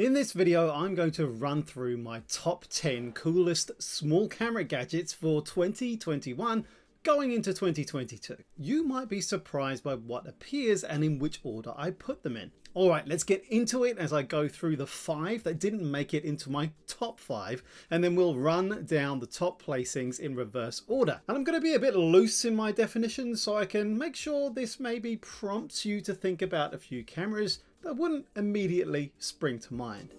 In this video, I'm going to run through my top 10 coolest small camera gadgets for 2021 going into 2022. You might be surprised by what appears and in which order I put them in. Alright, let's get into it as I go through the 5 that didn't make it into my top 5, and then we'll run down the top placings in reverse order. And I'm going to be a bit loose in my definitions so I can make sure this maybe prompts you to think about a few cameras that wouldn't immediately spring to mind.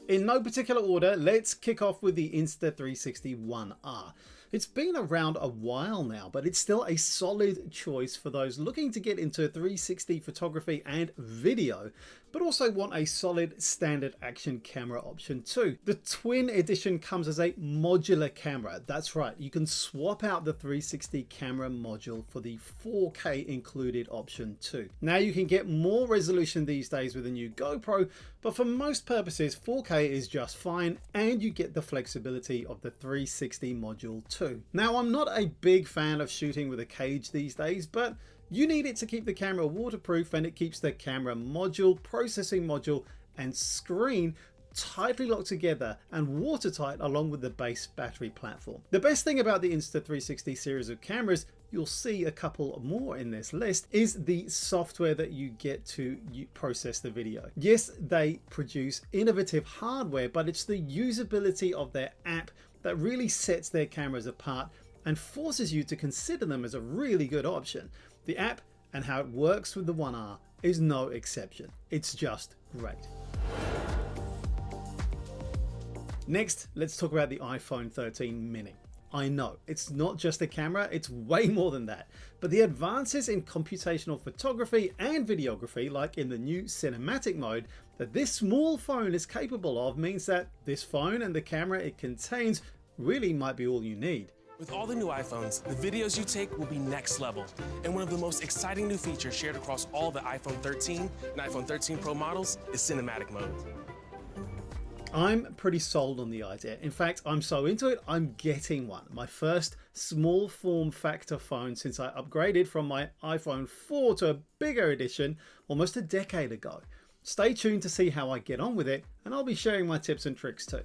In no particular order, let's kick off with the Insta360 ONE R. It's been around a while now, but it's still a solid choice for those looking to get into 360 photography and video, but also want a solid standard action camera option too. The twin edition comes as a modular camera. That's right, you can swap out the 360 camera module for the 4K included option too. Now you can get more resolution these days with the new GoPro, but for most purposes 4K is just fine, and you get the flexibility of the 360 module too. Now, I'm not a big fan of shooting with a cage these days, but you need it to keep the camera waterproof, and it keeps the camera module, processing module and screen tightly locked together and watertight along with the base battery platform. The best thing about the Insta360 series of cameras, you'll see a couple more in this list, is the software that you get to process the video. Yes, they produce innovative hardware, but it's the usability of their app that really sets their cameras apart and forces you to consider them as a really good option. The app and how it works with the ONE R is no exception. It's just great. Next, let's talk about the iPhone 13 Mini. I know, it's not just a camera, it's way more than that. But the advances in computational photography and videography, like in the new cinematic mode, that this small phone is capable of means that this phone and the camera it contains really might be all you need. With all the new iPhones, the videos you take will be next level. And one of the most exciting new features shared across all the iPhone 13 and iPhone 13 Pro models is cinematic mode. I'm pretty sold on the idea. In fact, I'm so into it, I'm getting one. My first small form factor phone since I upgraded from my iPhone 4 to a bigger edition almost a decade ago. Stay tuned to see how I get on with it, and I'll be sharing my tips and tricks too.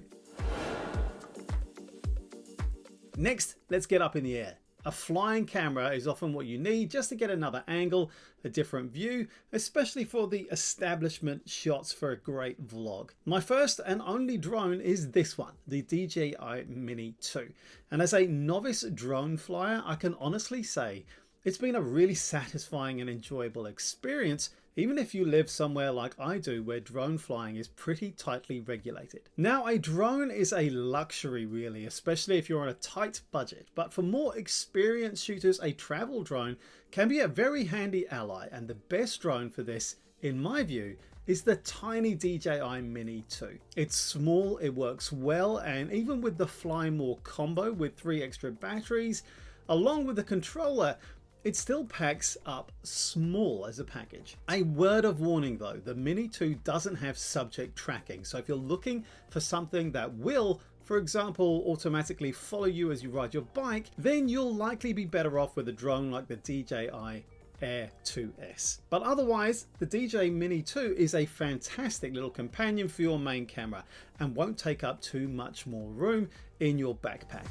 Next, let's get up in the air. A flying camera is often what you need just to get another angle, a different view, especially for the establishment shots for a great vlog. My first and only drone is this one, the DJI Mini 2. And as a novice drone flyer, I can honestly say it's been a really satisfying and enjoyable experience, even if you live somewhere like I do where drone flying is pretty tightly regulated. Now, a drone is a luxury really, especially if you're on a tight budget, but for more experienced shooters, a travel drone can be a very handy ally, and the best drone for this, in my view, is the tiny DJI Mini 2. It's small, it works well, and even with the Fly More combo with 3 extra batteries, along with the controller, it still packs up small as a package. A word of warning though, the Mini 2 doesn't have subject tracking, so if you're looking for something that will, for example, automatically follow you as you ride your bike, then you'll likely be better off with a drone like the DJI Air 2S. But otherwise, the DJI Mini 2 is a fantastic little companion for your main camera and won't take up too much more room in your backpack.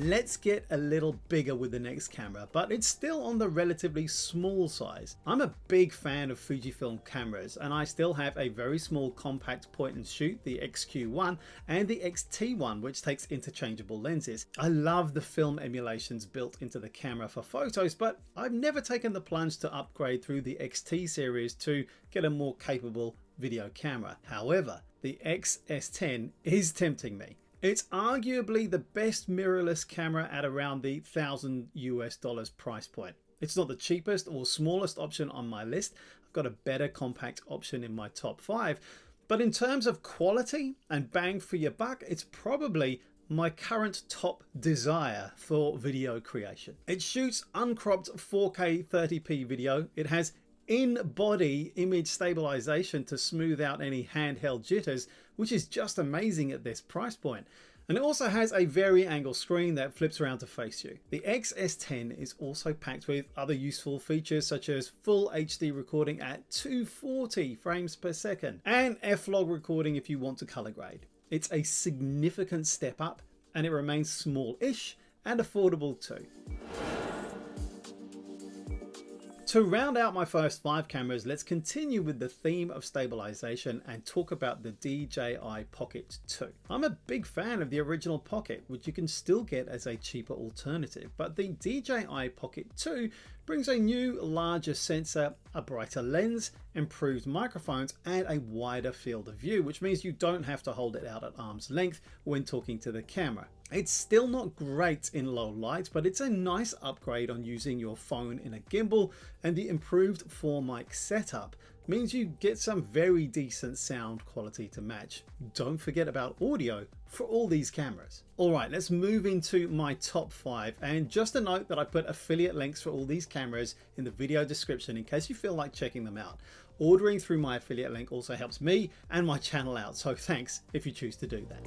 Let's get a little bigger with the next camera, but it's still on the relatively small size. I'm a big fan of Fujifilm cameras, and I still have a very small compact point and shoot, the X-Q1, and the X-T1, which takes interchangeable lenses. I love the film emulations built into the camera for photos, but I've never taken the plunge to upgrade through the X-T series to get a more capable video camera. However, the X-S10 is tempting me. It's arguably the best mirrorless camera at around the $1,000 price point. It's not the cheapest or smallest option on my list. I've got a better compact option in my top 5. But in terms of quality and bang for your buck, it's probably my current top desire for video creation. It shoots uncropped 4K 30p video. It has in-body image stabilization to smooth out any handheld jitters, which is just amazing at this price point. And it also has a vari-angle screen that flips around to face you. The X-S10 is also packed with other useful features such as full HD recording at 240 frames per second and F-Log recording if you want to color grade. It's a significant step up and it remains small-ish and affordable too. To round out my first 5 cameras, let's continue with the theme of stabilization and talk about the DJI Pocket 2. I'm a big fan of the original Pocket, which you can still get as a cheaper alternative, but the DJI Pocket 2 brings a new, larger sensor, a brighter lens, improved microphones, and a wider field of view, which means you don't have to hold it out at arm's length when talking to the camera. It's still not great in low light, but it's a nice upgrade on using your phone in a gimbal, and the improved 4-mic setup means you get some very decent sound quality to match. Don't forget about audio for all these cameras. Alright, let's move into my top 5, and just a note that I put affiliate links for all these cameras in the video description in case you feel like checking them out. Ordering through my affiliate link also helps me and my channel out, so thanks if you choose to do that.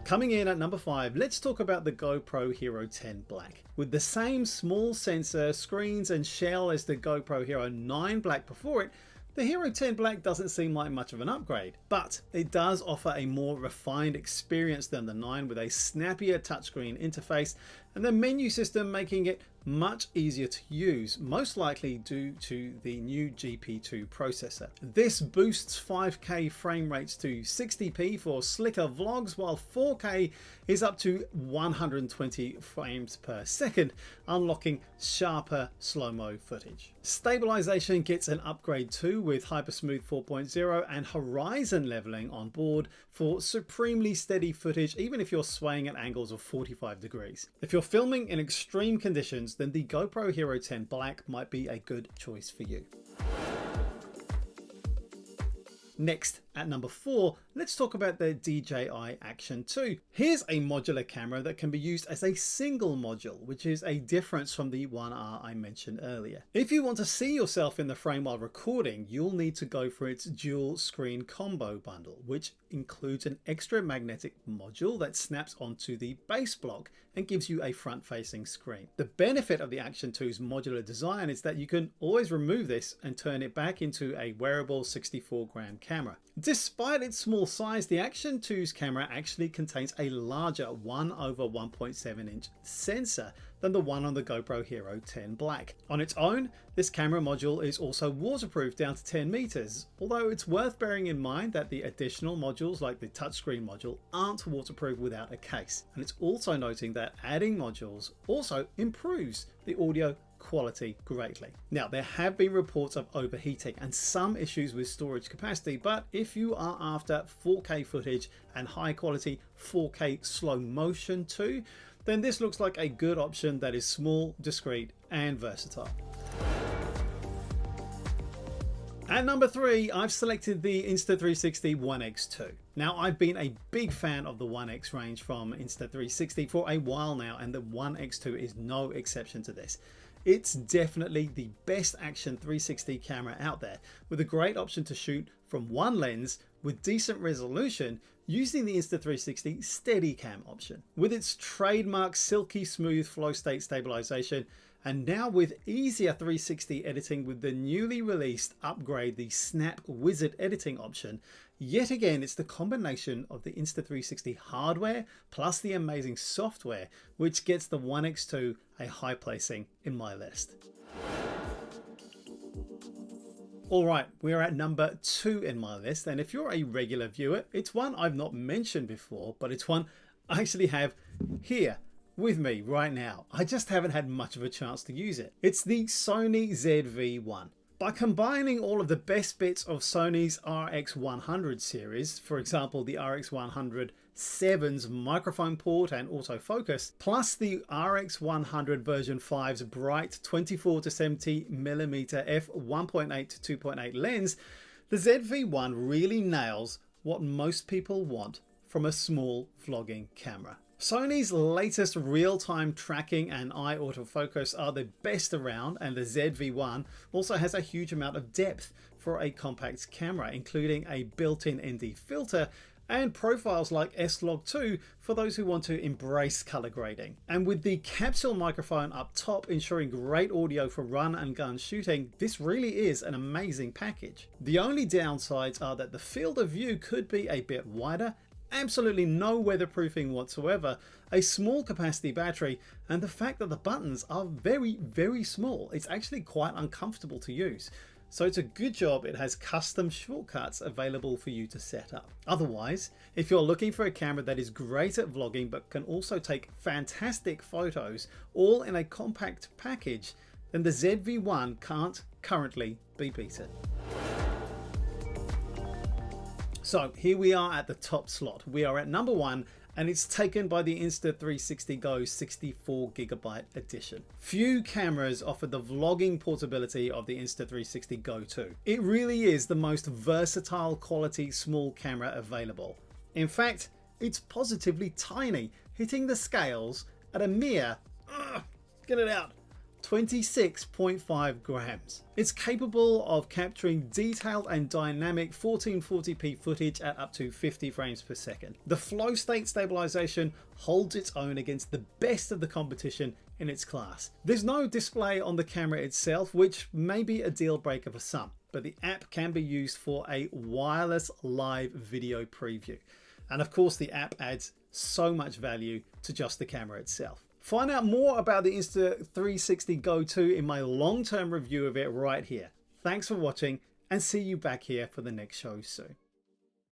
Coming in at number 5, let's talk about the GoPro Hero 10 Black. With the same small sensor, screens and shell as the GoPro Hero 9 Black before it, the Hero 10 Black doesn't seem like much of an upgrade, but it does offer a more refined experience than the 9 with a snappier touchscreen interface and the menu system making it much easier to use, most likely due to the new GP2 processor. This boosts 5K frame rates to 60p for slicker vlogs, while 4K is up to 120 frames per second, unlocking sharper slow-mo footage. Stabilization gets an upgrade too with Hypersmooth 4.0 and horizon leveling on board for supremely steady footage even if you're swaying at angles of 45 degrees. If you're filming in extreme conditions, then the GoPro Hero 10 Black might be a good choice for you. Next, at number 4, let's talk about the DJI Action 2. Here's a modular camera that can be used as a single module, which is a difference from the ONE R I mentioned earlier. If you want to see yourself in the frame while recording, you'll need to go for its dual screen combo bundle, which includes an extra magnetic module that snaps onto the base block and gives you a front-facing screen. The benefit of the Action 2's modular design is that you can always remove this and turn it back into a wearable 64-gram camera. Despite its small size, the Action 2's camera actually contains a larger 1/1.7-inch sensor than the one on the GoPro Hero 10 Black. On its own, this camera module is also waterproof down to 10 meters, although it's worth bearing in mind that the additional modules like the touchscreen module aren't waterproof without a case. And it's also noting that adding modules also improves the audio quality greatly. Now, there have been reports of overheating and some issues with storage capacity, but if you are after 4K footage and high quality 4K slow motion too, then this looks like a good option that is small, discreet and versatile. At number 3, I've selected the Insta360 ONE X2. Now, I've been a big fan of the ONE X range from Insta360 for a while now, and the ONE X2 is no exception to this. It's definitely the best action 360 camera out there, with a great option to shoot from one lens with decent resolution using the Insta360 Steadicam option. With its trademark silky smooth flow state stabilization, and now with easier 360 editing with the newly released upgrade, the Snap Wizard editing option, yet again it's the combination of the Insta360 hardware plus the amazing software which gets the ONE X2 a high placing in my list. Alright, we're at number 2 in my list, and if you're a regular viewer, it's one I've not mentioned before, but it's one I actually have here with me right now. I just haven't had much of a chance to use it. It's the Sony Z-V1. By combining all of the best bits of Sony's RX100 series, for example the RX100-7's microphone port and autofocus, plus the RX100 version 5's bright 24-70mm f1.8 to 2.8 lens, the Z-V1 really nails what most people want from a small vlogging camera. Sony's latest real-time tracking and eye autofocus are the best around, and the Z-V1 also has a huge amount of depth for a compact camera, including a built-in ND filter and profiles like S-Log2 for those who want to embrace color grading. And with the capsule microphone up top ensuring great audio for run and gun shooting, this really is an amazing package. The only downsides are that the field of view could be a bit wider, absolutely no weatherproofing whatsoever, a small capacity battery, and the fact that the buttons are very small. It's actually quite uncomfortable to use. So it's a good job it has custom shortcuts available for you to set up. Otherwise, if you're looking for a camera that is great at vlogging but can also take fantastic photos all in a compact package, then the Z-V1 can't currently be beaten. So here we are at the top slot. We are at number 1, and it's taken by the Insta360 Go 64GB edition. Few cameras offer the vlogging portability of the Insta360 Go 2. It really is the most versatile quality small camera available. In fact, it's positively tiny, hitting the scales at a mere, get it out, 26.5 grams. It's capable of capturing detailed and dynamic 1440p footage at up to 50 frames per second. The flow state stabilization holds its own against the best of the competition in its class. There's no display on the camera itself, which may be a deal breaker for some, but the app can be used for a wireless live video preview. And of course, the app adds so much value to just the camera itself. Find out more about the Insta360 Go 2 in my long-term review of it right here. Thanks for watching, and see you back here for the next show soon.